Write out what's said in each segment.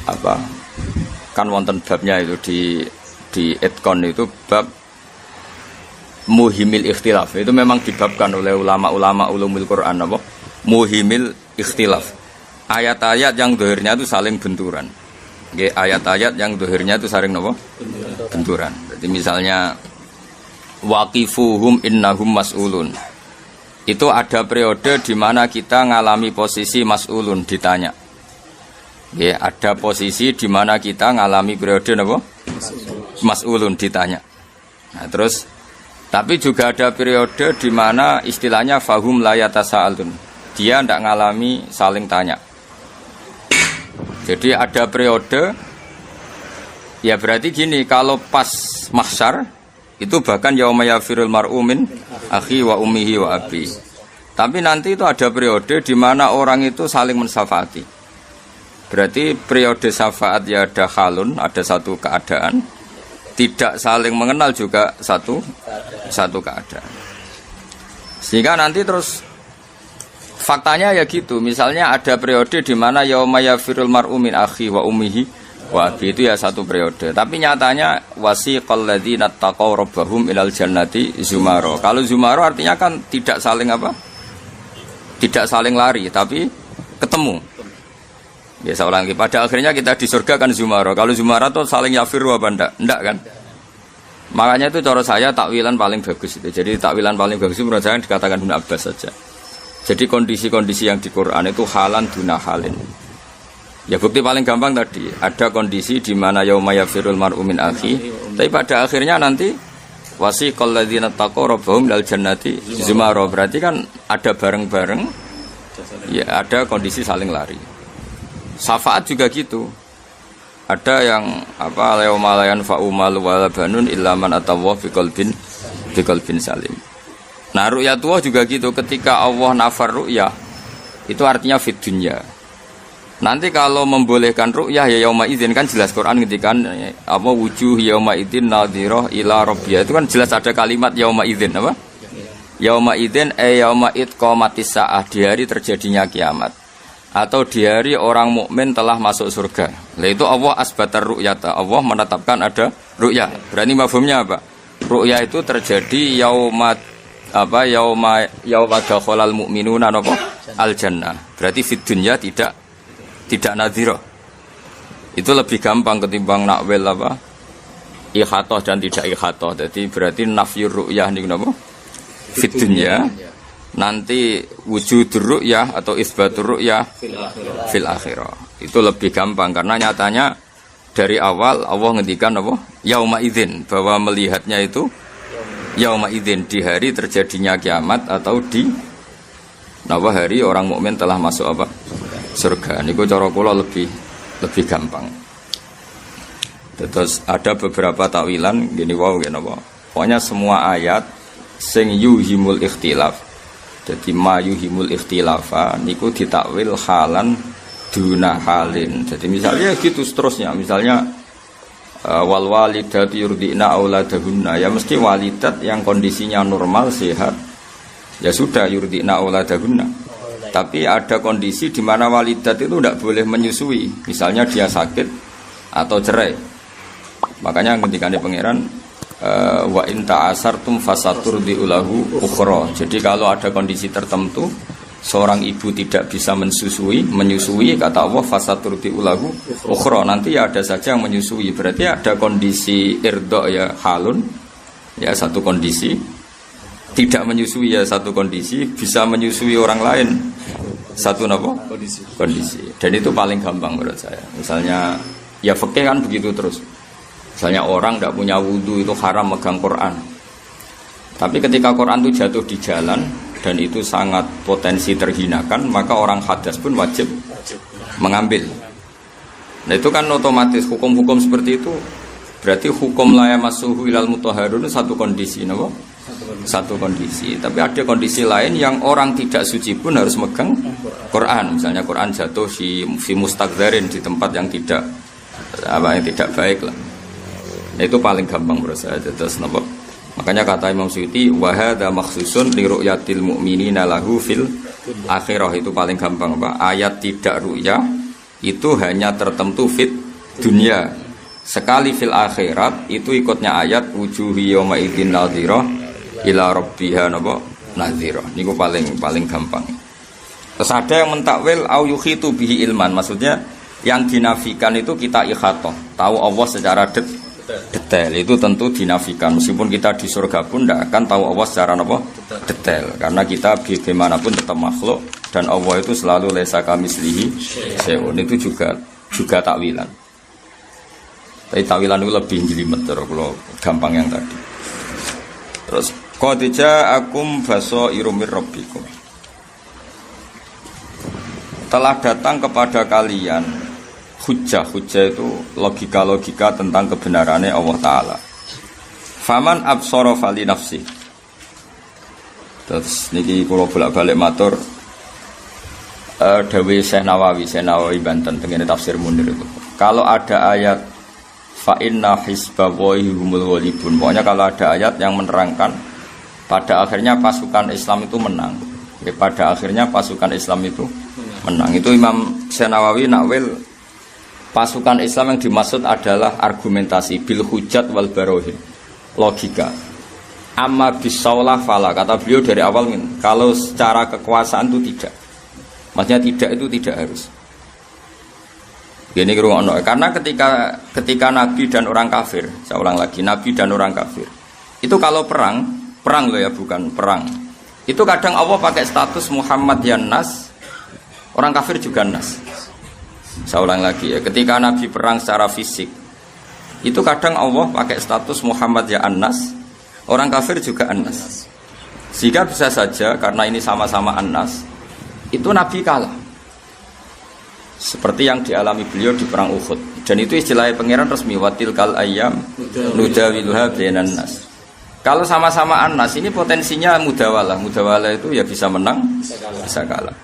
apa kan wonten babnya itu di Etkon itu bab muhimil ikhtilaf. Itu memang dibabkan oleh ulama-ulama ulumul Quran apa? Muhimil ikhtilaf. Ayat-ayat yang dohirnya itu saling benturan. Ayat-ayat yang dohirnya itu saling apa? Benturan. Jadi misalnya waqifuhum innahum mas'ulun. Itu ada periode di mana kita ngalami posisi mas'ulun ditanya. Ada posisi di mana kita ngalami periode apa? Mas'ulun ditanya. Nah, terus tapi juga ada periode di mana istilahnya fahum la yatasaalun. Dia tidak ngalami saling tanya. Jadi ada periode, ya berarti gini, kalau pas mahsyar itu bahkan yauma yafirul mar'u min akhi wa ummihi wa abi. Tapi nanti itu ada periode di mana orang itu saling mensyafaati. Berarti periode syafaat ya ada halun, ada satu keadaan. Tidak saling mengenal juga satu keadaan. Sehingga nanti terus faktanya ya gitu. Misalnya ada periode di mana yauma yafirul mar'u min akhi wa ummihi wa abi, itu ya satu periode. Tapi nyatanya wasiqal ladzina taqaw rabbahum ilal jannati zumaro. Kalau zumaro artinya kan tidak saling apa? Tidak saling lari, tapi ketemu. Biasa ulangi, pada akhirnya kita di surga kan zumaro. Kalau zumaro itu saling yafiru apa enggak? Enggak kan? Makanya itu cara saya takwilan paling bagus itu. Jadi takwilan paling bagus itu menurut saya dikatakan Ibnu Abbas saja. Jadi kondisi-kondisi yang di Quran itu halan duna halin. Ya bukti paling gampang tadi, ada kondisi di mana yauma yafirul mar'u min akhi, tapi pada akhirnya nanti wasiqal ladzina taqaw rabbahum ilal jannati zumaro. Berarti kan ada bareng-bareng, ya ada kondisi saling lari. Syafaat juga gitu. Ada yang apa yauma la yanfa'u malu wala banun illa man atawa biqalbin salim. Nah ru'yatullah juga gitu, ketika Allah nafar ru'yah itu artinya fid dunya. Nanti kalau membolehkan ru'yah ya yauma idzin, kan jelas Quran ngendikan apa wujuh yauma idzin nadhirah ila rabbiyah, itu kan jelas ada kalimat yauma idzin apa? Yauma idzin yauma idqamatis saah, di hari terjadinya kiamat. Atau di hari orang mukmin telah masuk surga. Lah itu Allah asbatar ru'yata, Allah menetapkan ada ru'yah. Berarti mafhumnya apa? Ru'yah itu terjadi yauma dakhalal mu'minuna napa al jannah. Berarti fid dunya tidak nadhirah. Itu lebih gampang ketimbang nakwil apa? Ikhatoh dan tidak ikhatoh. Jadi berarti nafyur ru'yah niku napa? Fid dunya. Nanti wujudur ru'yah atau isbatur ru'yah fil akhirah. Itu lebih gampang karena nyatanya dari awal Allah ngendikan apa? Yauma idzin, bahwa melihatnya itu yauma idzin, di hari terjadinya kiamat atau di hari orang mukmin telah masuk apa? Surga. Niku cara kula lebih gampang. Terus ada beberapa takwilan gini nggih napa? Pokoknya semua ayat sing yuhimul ikhtilaf. Jadi mayuhimul ikhtilafa niku ditakwil halan duna halin. Jadi misalnya gitu seterusnya. Misalnya wal walidatu yurdina auladahunna, ya mesti walidat yang kondisinya normal sehat ya sudah yurdina auladahunna. Tapi ada kondisi di mana walidat itu tidak boleh menyusui. Misalnya dia sakit atau cerai. Makanya ketika pangeran wa in ta'asartum fasaturdi ulahu ukhra. Jadi kalau ada kondisi tertentu seorang ibu tidak bisa menyusui kata Allah fasaturdi ulahu ukhra, nanti ya ada saja yang menyusui. Berarti ada kondisi irdo ya halun, ya satu kondisi, tidak menyusui ya satu kondisi, bisa menyusui orang lain satu kondisi. Dan itu paling gampang menurut saya. Misalnya ya fikih kan begitu terus. Misalnya orang tidak punya wudhu itu haram megang Quran. Tapi ketika Quran itu jatuh di jalan dan itu sangat potensi terhinakan, maka orang hadas pun wajib mengambil. Nah itu kan otomatis hukum-hukum seperti itu. Berarti hukum la yamassuhu ilal mutahharun satu kondisi, napa? Satu kondisi. Tapi ada kondisi lain yang orang tidak suci pun harus megang Quran. Misalnya Quran jatuh fi mustaqdzarin, di tempat yang tidak baik lah. Nah, itu paling gampang menurut saya. Terus napa? Makanya kata Imam Suyuti wa hadza makhsusun li ru'yatil mu'minina lahu fil akhirah, itu paling gampang apa? Ayat tidak ru'yah itu hanya tertentu fit dunia. Sekali fil akhirat itu ikutnya ayat wujuhi yawma idzin nadhirah ila rabbiha nadhirah. Niku paling gampang. Terus ada yang mentakwil au yukhitu bihi ilman, maksudnya yang dinafikan itu kita ikhatoh, tahu Allah secara detail, itu tentu dinafikan. Meskipun kita di surga pun tidak akan tahu Allah secara detail, karena kita bagaimanapun tetap makhluk dan Allah itu selalu laisa kamitslihi syai'un. Itu juga takwilan. Tapi takwilan itu lebih jelimet kalau gampang yang tadi. Terus qad ja'akum basairu mir rabbikum, telah datang kepada kalian hujjah itu logika tentang kebenarannya Allah Ta'ala. Faman absara fali nafsi. Terus niki kula bolak-balik matur dawuh Syekh Nawawi Banten tengene tafsir Munir itu. Kalau ada ayat fa inna hizballahi humul ghalibun, pokoknya kalau ada ayat yang menerangkan pada akhirnya pasukan Islam itu menang. Pada akhirnya pasukan Islam itu menang. Itu Imam Syekh Nawawi nakwil pasukan Islam yang dimaksud adalah argumentasi bil hujat wal barohin, logika. Amma bisaulah fala, kata beliau dari awal kalau secara kekuasaan itu tidak. Maksudnya tidak itu tidak harus. Gini ngrungokno, karena ketika Nabi dan orang kafir, saya ulang lagi, Nabi dan orang kafir. Itu kalau perang loh ya, bukan perang. Itu kadang Allah pakai status Muhammad ya Nas, orang kafir juga Nas. Saya ulang lagi ya, ketika Nabi perang secara fisik, itu kadang Allah pakai status Muhammad ya An-Nas, orang kafir juga An-Nas. Sehingga bisa saja karena ini sama-sama An-Nas, itu Nabi kalah. Seperti yang dialami beliau di perang Uhud. Dan itu istilahnya pangeran resmi, watil kal ayyam nudawiluha bainan nas. Kalau sama-sama An-Nas ini potensinya mudawalah. Mudawalah itu ya bisa menang, bisa kalah.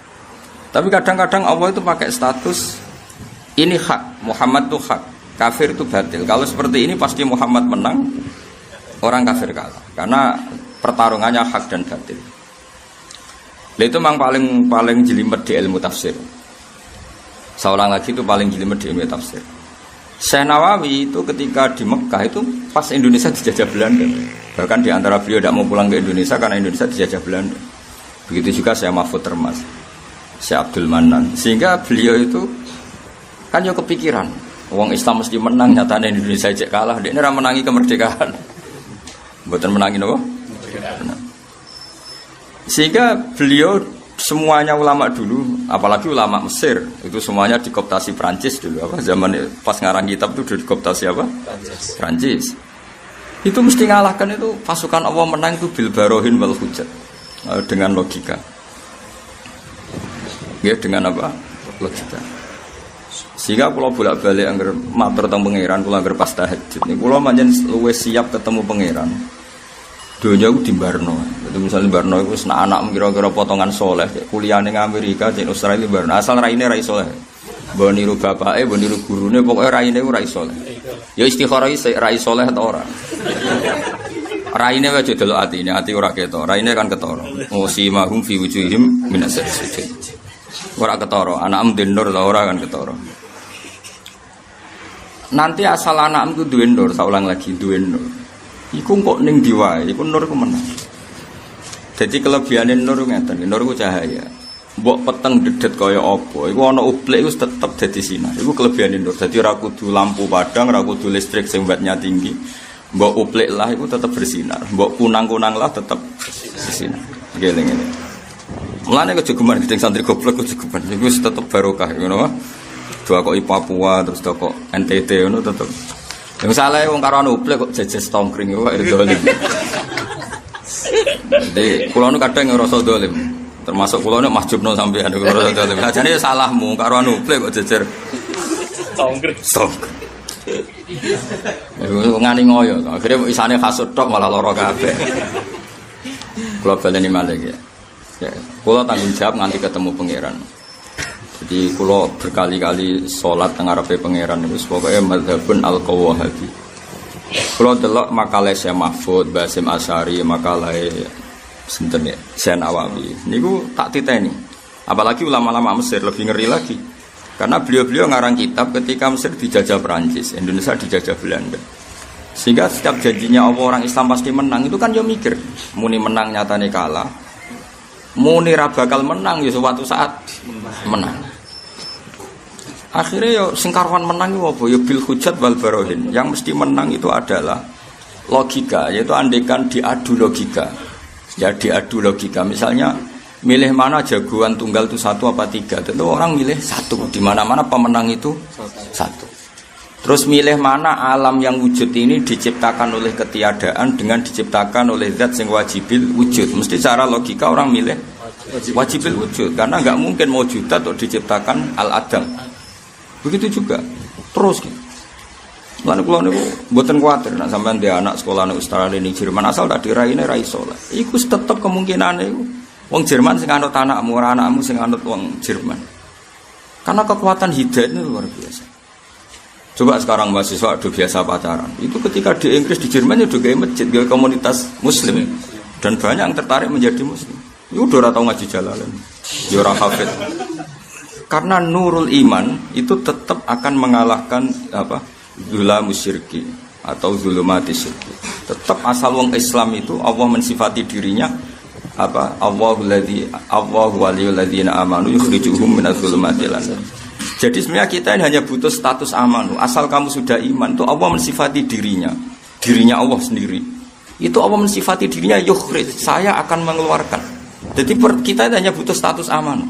Tapi kadang-kadang Allah itu pakai status ini hak, Muhammad itu hak, kafir itu batil. Kalau seperti ini pasti Muhammad menang, orang kafir kalah. Karena pertarungannya hak dan batil. Itu memang paling jelimet di ilmu tafsir. Seorang lagi itu paling jelimet di ilmu tafsir. Syekh Nawawi itu ketika di Mekah itu pas Indonesia dijajah Belanda. Bahkan di antara beliau tidak mau pulang ke Indonesia karena Indonesia dijajah Belanda. Begitu juga Syekh Mahfud Termas, Syekh Abdul Manan. Sehingga beliau itu kan yo kepikiran, wong Islam mesti menang, nyatane Indonesia cek kalah, dia ora menangi kemerdekaan. Mboten menangi napa? Sehingga beliau semuanya ulama dulu, apalagi ulama Mesir, itu semuanya dikooptasi Prancis dulu, apa zaman pas ngarang kitab itu dikooptasi apa? Prancis. Itu mesti ngalahkan itu pasukan Allah menang itu bil barohin wal hujat. Dengan logika. Ya dengan apa? Logika. Sehingga kalau bolak-balik anggar matur teng pangeran, kula anggar pas tahajud niku kula manjen luwih siap ketemu pangeran. Donya ku di Barno. Itu misalnya Barno iku senak anak kira-kira potongan soleh, kuliah ning Amerika, ning Australia Barno. Asal raine ra iso soleh. Mbok niru bapake, mbok niru gurune, pokoke raine ku ra iso soleh. Ya istikharah iki ra iso soleh ta ora. Raine wae delok atine, ati ora ketok. Raine kan ketara. Usimahum fi wujuhim minas sujud. Ora ketara, anak mdendur ta ora kan ketara. Nanti asal anak itu duwe nur, saya ulang lagi duwe nur. Iku kok ning ndi wae, iku nur ku menang. Jadi kelebihane nur ngeten, nur ku cahaya. Mbok peteng dedet kaya apa, iku ana uplek iku tetep dadi sinar. Iku kelebihane nur. Dadi ora kudu lampu padang, ora kudu listrik sing wattnya tinggi. Mbok uplek lah iku tetep bersinar. Mbok kunang-kunang lah tetep bersinar. Nggih ngene. Mulane kejegeman gedeng santri goblok kejegeman. Iku tetep barokah ngono wae. Dua kok Papua terus kok NTT ngono tetep. Yang salah wong karo anu uplek kok jejes tongkring kok dolim. Jadi kula nu kadang ngrasa dolim. Termasuk kula nu mahjubno sampean kula ngrasa dolim. Sajane salahmu karo anu uplek kok jejer tongkring. Ngani ngoyo to. Akhire isane hasud tok malah lara kabeh. Kula baleni malih ya. Kula tanggung jawab nganti ketemu pangeran. Jadi kalau berkali-kali sholat tengah rapi pangeran itu pokoknya madhabun al-qawahabi. Kalau delok makalah Syekh Mahfud, Basim Asyari, makalah sinten Syekh Nawawi. Niku tak titeni. Apalagi ulama-ulama Mesir lebih ngeri lagi. Karena beliau-beliau ngarang kitab ketika Mesir dijajah Perancis, Indonesia dijajah Belanda. Sehingga setiap janjinya Allah orang Islam pasti menang, itu kan ya mikir. Muni menang nyatane kalah. Muni ra bakal menang ya suatu saat menang. Akhirnya ya sing karuan menang itu apa? Ya bil hujjat wal barohin. Yang mesti menang itu adalah logika, yaitu andekan diadu logika. Ya diadu logika. Misalnya milih mana jagoan tunggal itu 1 apa 3, tentu orang milih 1. Di mana-mana pemenang itu 1. Terus milih mana alam yang wujud ini diciptakan oleh ketiadaan dengan diciptakan oleh zat yang wajibil wujud. Mesti secara logika orang milih wajibil wujud, karena nggak mungkin mewujudat atau diciptakan al-adam. Begitu juga terus gitu. Lalu kalau niku buatan khawatir, nak sampean dia anak sekolah nih Australia nih Jerman asal tak diraine ra iso lah. Iku tetep kemungkinan itu. Wong Jerman sing anut anakmu, ora anakmu sing anut wong Jerman. Karena kekuatan hidayah ini luar biasa. Coba sekarang mahasiswa udah biasa pacaran. Itu ketika di Inggris, di Jerman itu kayak masjid, kayak komunitas Muslim, dan banyak yang tertarik menjadi Muslim. Itu udah tau ngaji jalalan, orang hafid. Karena nurul iman itu tetap akan mengalahkan apa? Zulamus syirki atau zulumati syirki. Tetap asal wong Islam itu Allah mensifati dirinya apa? Allahu waliyul ladzina amanu yukhrijuhum minadz zulumati ilan nur. Jadi sebenarnya kita ini hanya butuh status amanu. Asal kamu sudah iman, itu Allah mensifati dirinya Allah sendiri. Itu Allah mensifati dirinya yukhrij, saya akan mengeluarkan. Jadi kita ini hanya butuh status amanu.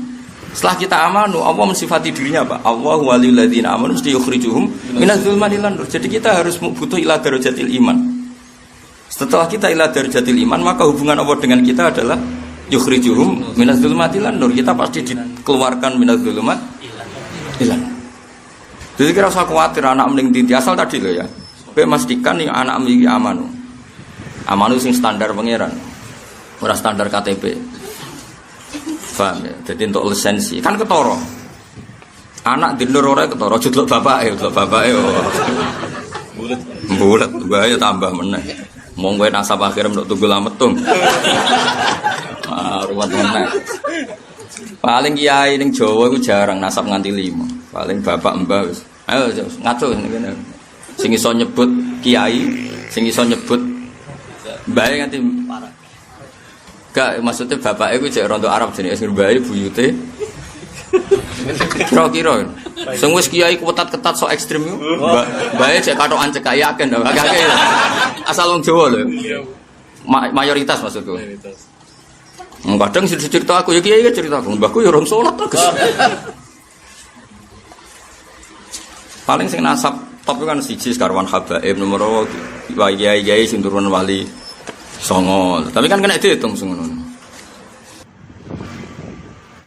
Setelah kita amanu, Allah mensifati dirinya apa? Allahu waliyul ladzina amanu yukhrijuhum minadz zulumati ilan nur. Jadi kita harus butuh ila darajatil iman. Setelah kita ila darajatil iman, maka hubungan Allah dengan kita adalah yukhrijuhum minadz zulumati ilan nur. Kita pasti dikeluarkan minadz zulumati ilan. Jadi kira usah khawatir anak mending dinti asal tadi loh ya. Kowe memastikan yang anak memiliki amanu. Amanu sing standar pangeran. Ora standar KTP. Paham ya? Jadi untuk lisensi kan ketoro. Anak di nur ora ketoro, judul bapake. Bulet bahaya tambah meneh. Monggo nasab akhir untuk tunggu lametung. Ruwet meneh. Paling kiai ning Jawa iku jarang nasab nganti 5. Paling bapak mbah wis. Ayo ngaco ngene. Sing iso nyebut kiai, sing iso nyebut mbae nganti gak maksudnya bapake iku jek rondo Arab jenenge sing mbae buyute. Kira-kira sing wis kiai ketat-ketat sok ekstrem iku. Mbae jek katokan cekak yakin to. Asal wong Jawa lho. Mayoritas maksudku. Kadang cerita aku ya kiai cerita aku, mbahku ya orang sholat terus. Paling sing nasab top kan siji karwan habaib nomor kiai sing turun wali songo. Tapi kan kena dihitung sing ngono.